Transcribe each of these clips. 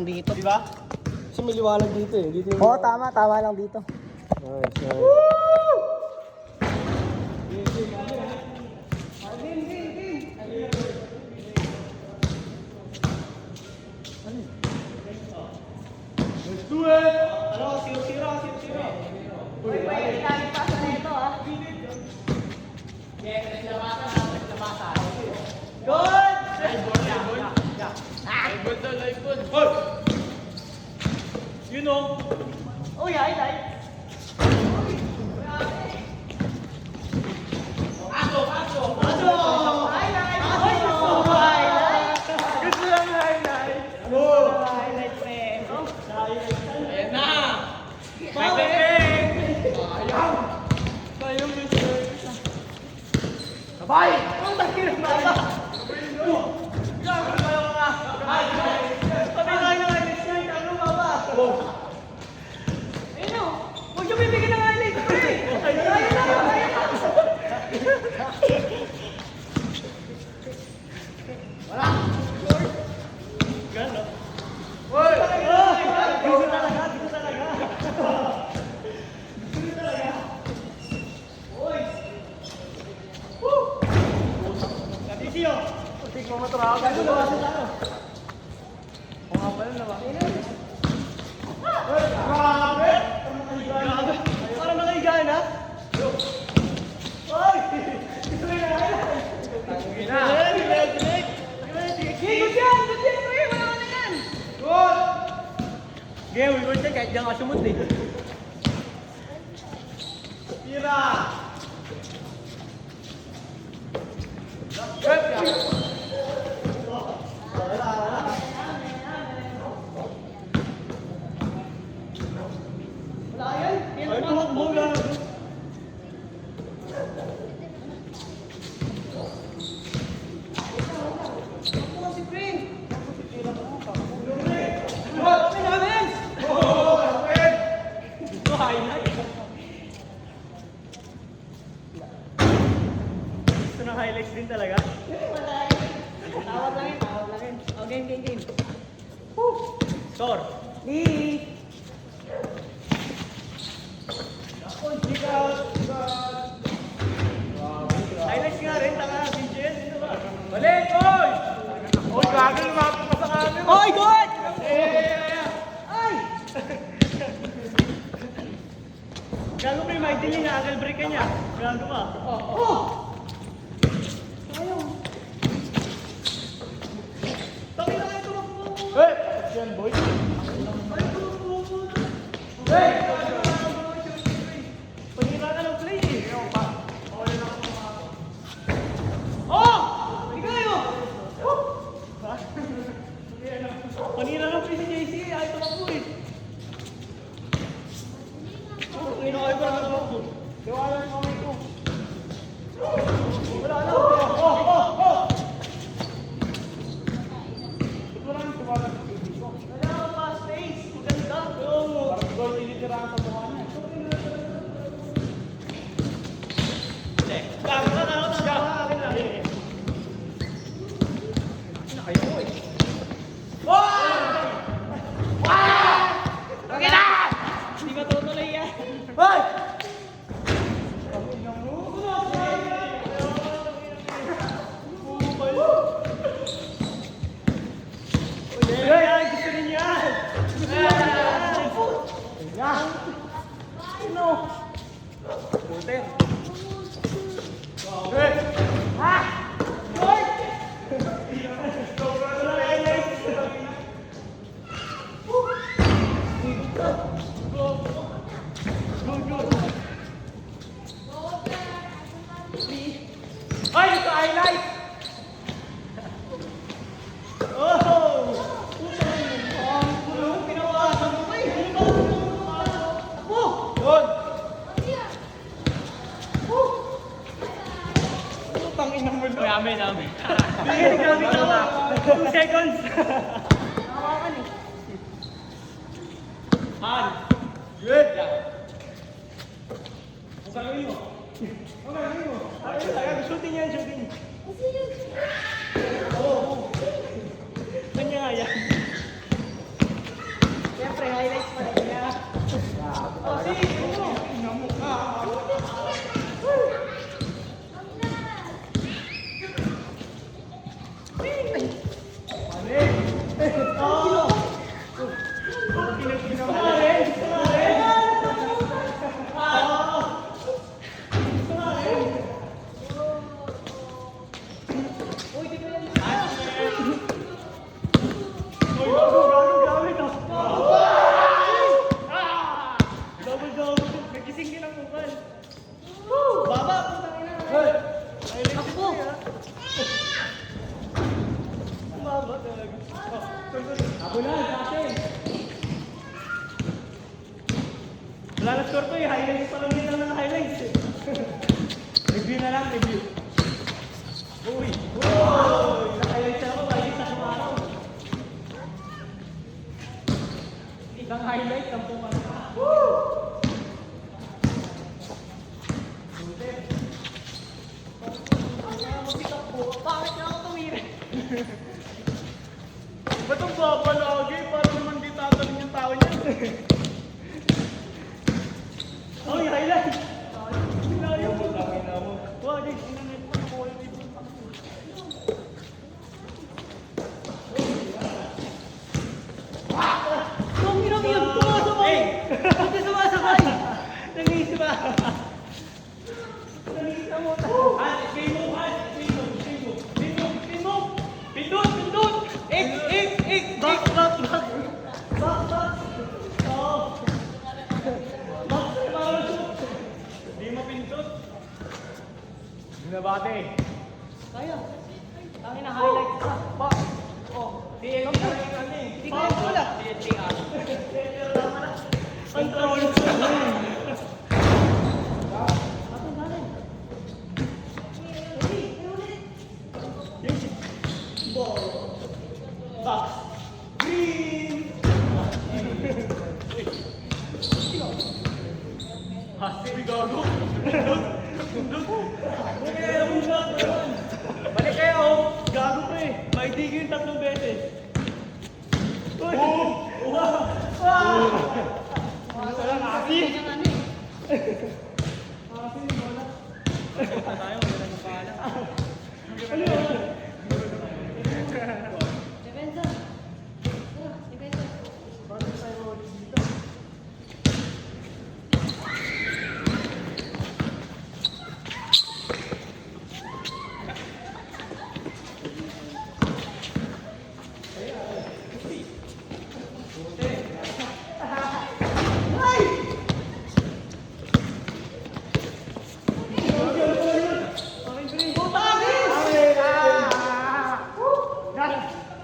Dito, di ba? Kasi may liwanag dito eh. Dito yung... Oo, tama lang dito. Nice, nice. Let's do it! Ano? Siro. Uy, ilalim pa sa neto ah. Good! You know. Uy, highlight. Highlight. Highlight. Gusto lang highlight. Ano? Highlight, pre. Ayan na! Pagpaping! Sayang! Sayang, mister. Sabay! Ang laki ng baba! Sabi nga yung highlights niya, ano baba? Ayun o. Huwag niyo bibigyan ng highlight, pre. Gano? Uy! Gusto talaga. Katisyo! Putik mo matrawa. Gano na kasi tayo? O nga pala na ba? Grabe! Grabe! Parang nakahigaan ha? Oy! Ito na highlight! Good yan, pre. Wala ka na yan. Good! Game, we will check kahit diyan ka sumut eh. Tira! Wala yan. Ay, tumakbo lang. Ako si pre. Ito highlight. Gusto ng highlights din talaga. Tawag lang yun. Oh, game. Score. Lee. Highlights nga rin, tanga. BJS, dito ba? Balik, oy! Oy, gagal, lumapit pa sa kamin. Oy, good! Ay! Gago pa yung may diling na angle break ka niya. Gago pa. Oh! Sayang. Taki na kayo tumakbo. Hey! Yan, boy. Hey! Panira ka ng play eh. Oh! Ikaw yun! Panira ng play si JC. Ay, tumakbo eh. Hindi na kayo pa naman tumakbo. Tiwala ng kamay ko. Wala na. Oh! Wala ka pa space. Maganda. Parang goal tinitirahan sa mukha niya. Hindi. Gago ka na ako. Akin lang. Ano kayo eh? Okay na! Hindi matutuloy yan. Hoy! Ay, gusto ninyo yan! Gusto ninyo yan! Sino? Putin. Hey! Ha! Hoy! Ay, ito highlight! Oh! Pinawasan mo pa eh! Takbo! Yun! Putang inang mo doon. Namin. Gamit ako. 2 seconds. Nakawakan eh. Han! Good! Ang gagawin mo? Shooting yan, shooting. Oo. Kanya nga yan. highlights pa rin niya. Oh, sige, tingnan mo. Wala na score ko eh, highlights pa lang din ng highlights eh. Review na lang, review. Uy! Uy! Naka-highlights ako, highlights na kumaraw. Isang highlight, ang pumarang. Woo! Bakit na ako tumira? Ba't ang baba lagi? Para naman di tatalin yung tao niyan. Uy, highlight! Highlight mo. Wag, inanet mo. Nakuha yung ibon. Tumira mo yun! Sumasabay! Hindi sumasabay! Nangisip ba? Nangisip mo. Game move, game move, game move, game move, game move. Pindot, pindot! Back. Back. Oo. Back, bawal shoot. Hindi mapindot. Binabate. Kaya. Tangin na highlights pa. Back. Oh, TNT na yung ano eh. Hindi ko yung wala. TNTR. Control. Atong galing. Ball. Box. Green. Hasi, gago. Balik kayo. Gago ko eh. Maitigil 3 beses. Uy! Wala na kasi. Tayo, wala na pala. Ano yun? Depensa. Tara, depensa.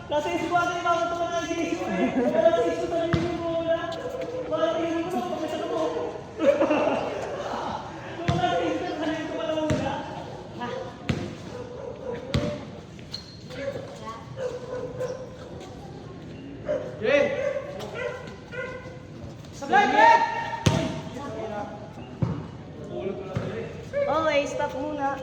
Nasa isbuan na ibang ito na nag-iisip eh. Nasa isbuan na yung bola. Wala tingin mo, pagkasa na mo. Nung nasa isbuan na yung bola muna. Jay! Sablay, Jay! Okay, stop muna.